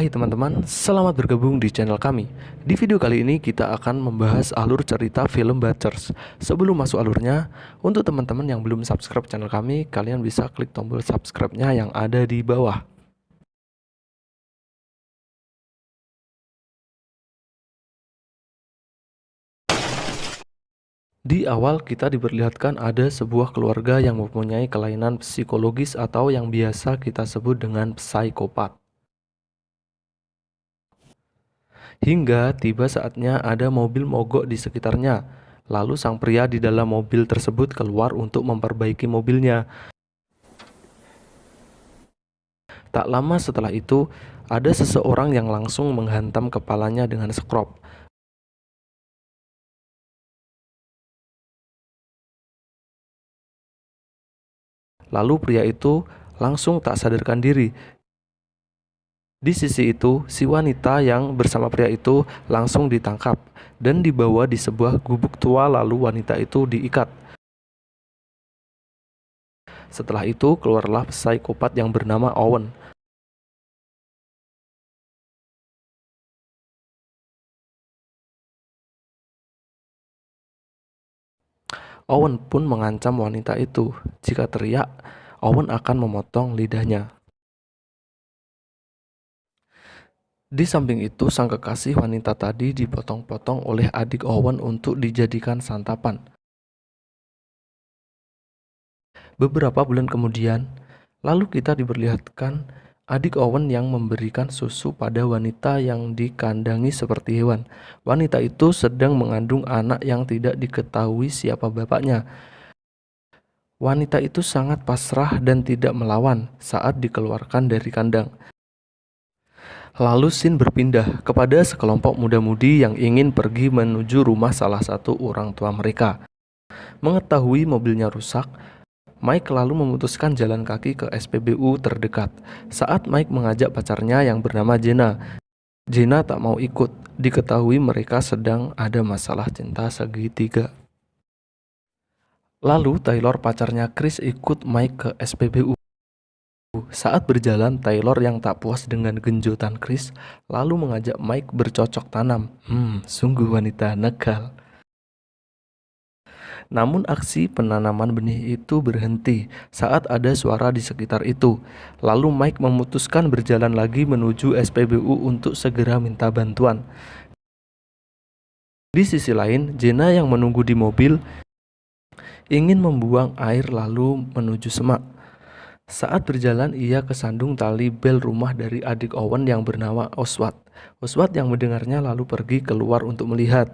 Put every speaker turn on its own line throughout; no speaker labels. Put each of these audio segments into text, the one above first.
Hai teman-teman, selamat bergabung di channel kami. Di video kali ini kita akan membahas alur cerita film Butchers. Sebelum masuk alurnya, untuk teman-teman yang belum subscribe channel kami, kalian bisa klik tombol subscribe-nya yang ada di bawah. Di awal kita diperlihatkan ada sebuah keluarga yang mempunyai kelainan psikologis atau yang biasa kita sebut dengan psikopat. Hingga tiba saatnya ada mobil mogok di sekitarnya. Lalu sang pria di dalam mobil tersebut keluar untuk memperbaiki mobilnya. Tak lama setelah itu, ada seseorang yang langsung menghantam kepalanya dengan sekrop. Lalu pria itu langsung tak sadarkan diri. Di sisi itu, si wanita yang bersama pria itu langsung ditangkap dan dibawa di sebuah gubuk tua, lalu wanita itu diikat. Setelah itu, keluarlah psikopat yang bernama Owen. Owen pun mengancam wanita itu. Jika teriak, Owen akan memotong lidahnya. Di samping itu, sang kekasih wanita tadi dipotong-potong oleh adik Owen untuk dijadikan santapan. Beberapa bulan kemudian, lalu kita diperlihatkan adik Owen yang memberikan susu pada wanita yang dikandangi seperti hewan. Wanita itu sedang mengandung anak yang tidak diketahui siapa bapaknya. Wanita itu sangat pasrah dan tidak melawan saat dikeluarkan dari kandang. Lalu scene berpindah kepada sekelompok muda-mudi yang ingin pergi menuju rumah salah satu orang tua mereka. Mengetahui mobilnya rusak, Mike lalu memutuskan jalan kaki ke SPBU terdekat. Saat Mike mengajak pacarnya yang bernama Jenna, Jenna tak mau ikut. Diketahui mereka sedang ada masalah cinta segitiga. Lalu Taylor pacarnya Chris ikut Mike ke SPBU. Saat berjalan, Taylor yang tak puas dengan genjotan Chris lalu mengajak Mike bercocok tanam. Sungguh wanita nakal. Namun aksi penanaman benih itu berhenti saat ada suara di sekitar itu. Lalu Mike memutuskan berjalan lagi menuju SPBU untuk segera minta bantuan. Di sisi lain, Jenna yang menunggu di mobil ingin membuang air lalu menuju semak. Saat berjalan, ia kesandung tali bel rumah dari adik Owen yang bernama Oswald. Oswald yang mendengarnya lalu pergi keluar untuk melihat.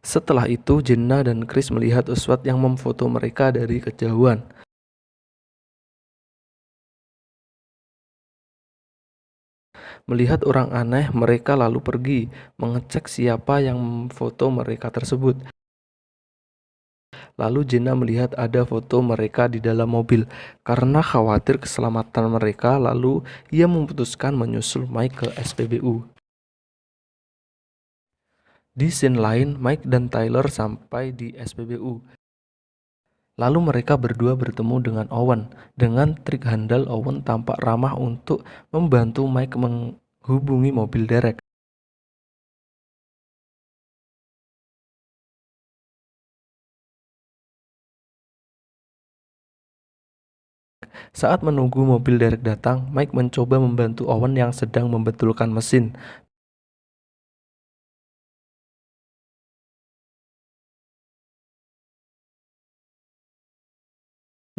Setelah itu, Jenna dan Chris melihat Oswald yang memfoto mereka dari kejauhan. Melihat orang aneh, mereka lalu pergi mengecek siapa yang memfoto mereka tersebut. Lalu Jenna melihat ada foto mereka di dalam mobil. Karena khawatir keselamatan mereka, lalu ia memutuskan menyusul Mike ke SPBU. Di scene lain, Mike dan Taylor sampai di SPBU. Lalu mereka berdua bertemu dengan Owen. Dengan trik handal, Owen tampak ramah untuk membantu Mike menghubungi mobil derek. Saat menunggu mobil derek datang, Mike mencoba membantu Owen yang sedang membetulkan mesin.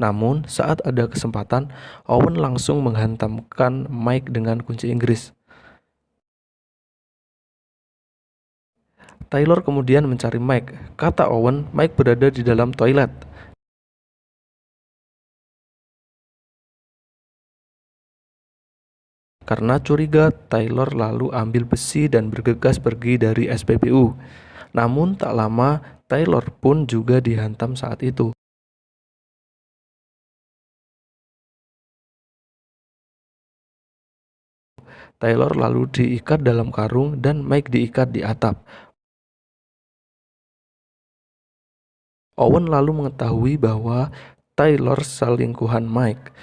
Namun, saat ada kesempatan, Owen langsung menghantamkan Mike dengan kunci Inggris. Taylor kemudian mencari Mike. Kata Owen, Mike berada di dalam toilet. Karena curiga, Taylor lalu ambil besi dan bergegas pergi dari SPBU. Namun tak lama, Taylor pun juga dihantam saat itu. Taylor lalu diikat dalam karung dan Mike diikat di atap. Owen lalu mengetahui bahwa Taylor selingkuhan Mike.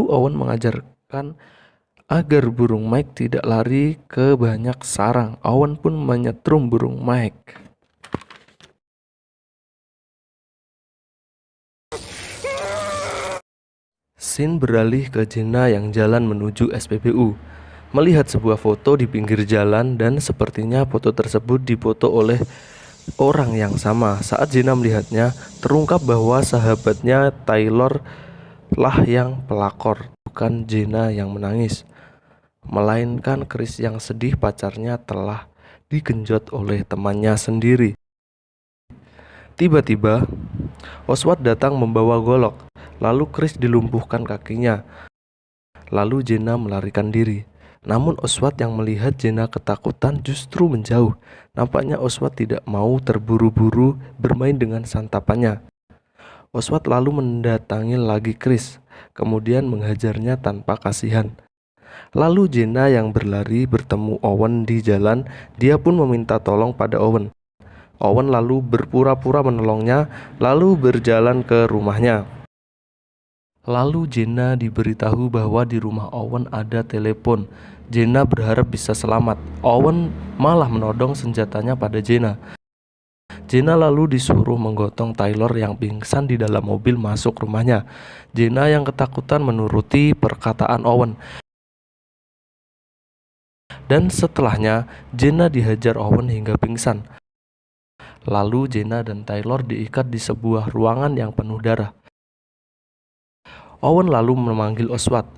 Owen mengajarkan agar burung Mike tidak lari ke banyak sarang. Owen pun menyetrum burung Mike. Scene beralih ke Jenna yang jalan menuju SPBU. Melihat sebuah foto di pinggir jalan dan sepertinya foto tersebut difoto oleh orang yang sama. Saat Jenna melihatnya, terungkap bahwa sahabatnya Taylor lah yang pelakor, bukan Jenna yang menangis, melainkan Chris yang sedih pacarnya telah digenjot oleh temannya sendiri. Tiba-tiba, Oswald datang membawa golok, lalu Chris dilumpuhkan kakinya. Lalu Jenna melarikan diri. Namun Oswald yang melihat Jenna ketakutan justru menjauh. Nampaknya Oswald tidak mau terburu-buru bermain dengan santapannya. Oswald lalu mendatangi lagi Chris, kemudian menghajarnya tanpa kasihan. Lalu Jenna yang berlari bertemu Owen di jalan. Dia pun meminta tolong pada Owen. Owen lalu berpura-pura menolongnya, lalu berjalan ke rumahnya. Lalu Jenna diberitahu bahwa di rumah Owen ada telepon. Jenna berharap bisa selamat. Owen malah menodong senjatanya pada Jenna. Jenna lalu disuruh menggotong Taylor yang pingsan di dalam mobil masuk rumahnya. Jenna yang ketakutan menuruti perkataan Owen. Dan setelahnya, Jenna dihajar Owen hingga pingsan. Lalu Jenna dan Taylor diikat di sebuah ruangan yang penuh darah. Owen lalu memanggil Oswald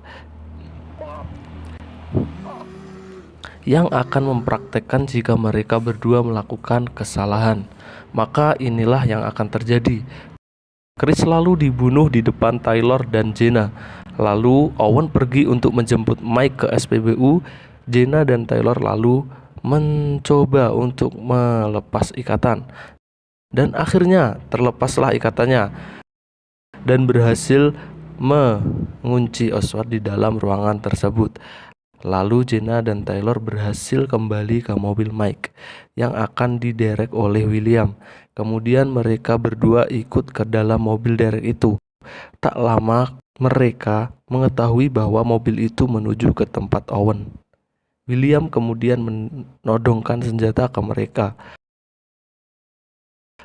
yang akan mempraktekkan jika mereka berdua melakukan kesalahan. Maka inilah yang akan terjadi. Chris lalu dibunuh di depan Taylor dan Jenna. Lalu Owen pergi untuk menjemput Mike ke SPBU. Jenna dan Taylor lalu mencoba untuk melepas ikatan. Dan akhirnya terlepaslah ikatannya dan berhasil mengunci Oswald di dalam ruangan tersebut. Lalu Jenna dan Taylor berhasil kembali ke mobil Mike yang akan diderek oleh William. Kemudian mereka berdua ikut ke dalam mobil derek itu. Tak lama mereka mengetahui bahwa mobil itu menuju ke tempat Owen. William kemudian menodongkan senjata ke mereka.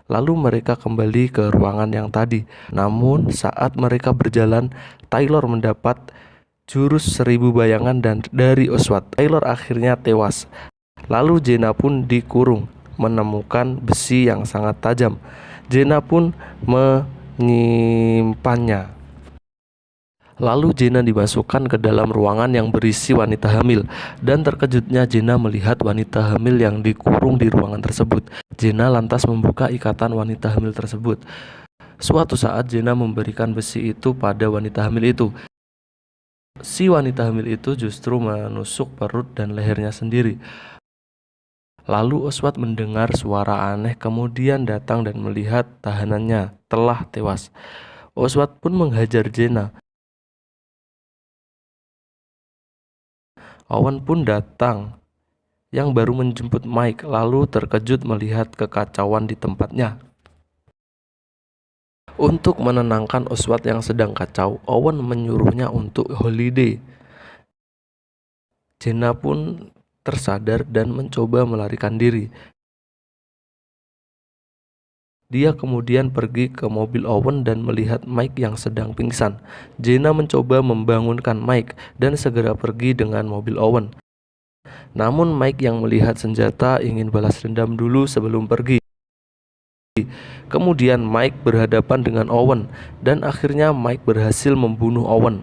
Lalu mereka kembali ke ruangan yang tadi. Namun saat mereka berjalan, Taylor mendapat jurus 1000 bayangan dan dari Oswald. Taylor akhirnya tewas. Lalu Jenna pun dikurung, menemukan besi yang sangat tajam. Jenna pun menyimpannya. Lalu Jenna dimasukkan ke dalam ruangan yang berisi wanita hamil. Dan terkejutnya Jenna melihat wanita hamil yang dikurung di ruangan tersebut. Jenna lantas membuka ikatan wanita hamil tersebut. Suatu saat Jenna memberikan besi itu pada wanita hamil itu. Si wanita hamil itu justru menusuk perut dan lehernya sendiri. Lalu Oswald mendengar suara aneh, kemudian datang dan melihat tahanannya telah tewas. Oswald pun menghajar Jenna. Owen pun datang yang baru menjemput Mike, lalu terkejut melihat kekacauan di tempatnya. Untuk menenangkan Oswald yang sedang kacau, Owen menyuruhnya untuk holiday. Jenna pun tersadar dan mencoba melarikan diri. Dia kemudian pergi ke mobil Owen dan melihat Mike yang sedang pingsan. Jenna mencoba membangunkan Mike dan segera pergi dengan mobil Owen. Namun Mike yang melihat senjata ingin balas dendam dulu sebelum pergi. Kemudian Mike berhadapan dengan Owen dan akhirnya Mike berhasil membunuh Owen.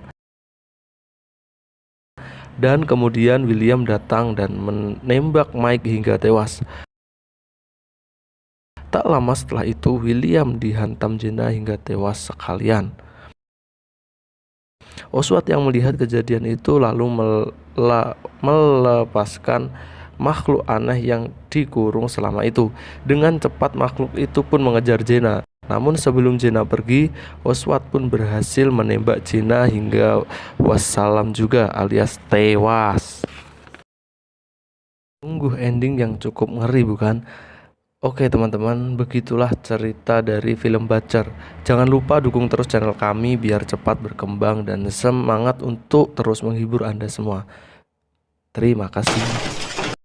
Dan kemudian William datang dan menembak Mike hingga tewas. Tak lama setelah itu, William dihantam Jenna hingga tewas sekalian. Oswald yang melihat kejadian itu lalu melepaskan makhluk aneh yang dikurung selama itu. Dengan cepat makhluk itu pun mengejar Jenna. Namun sebelum Jenna pergi, Oswald pun berhasil menembak Jenna hingga wassalam juga alias tewas. Sungguh ending yang cukup ngeri, bukan? Oke teman-teman, begitulah cerita dari film Bacar. Jangan lupa dukung terus channel kami biar cepat berkembang dan semangat untuk terus menghibur Anda semua. Terima kasih.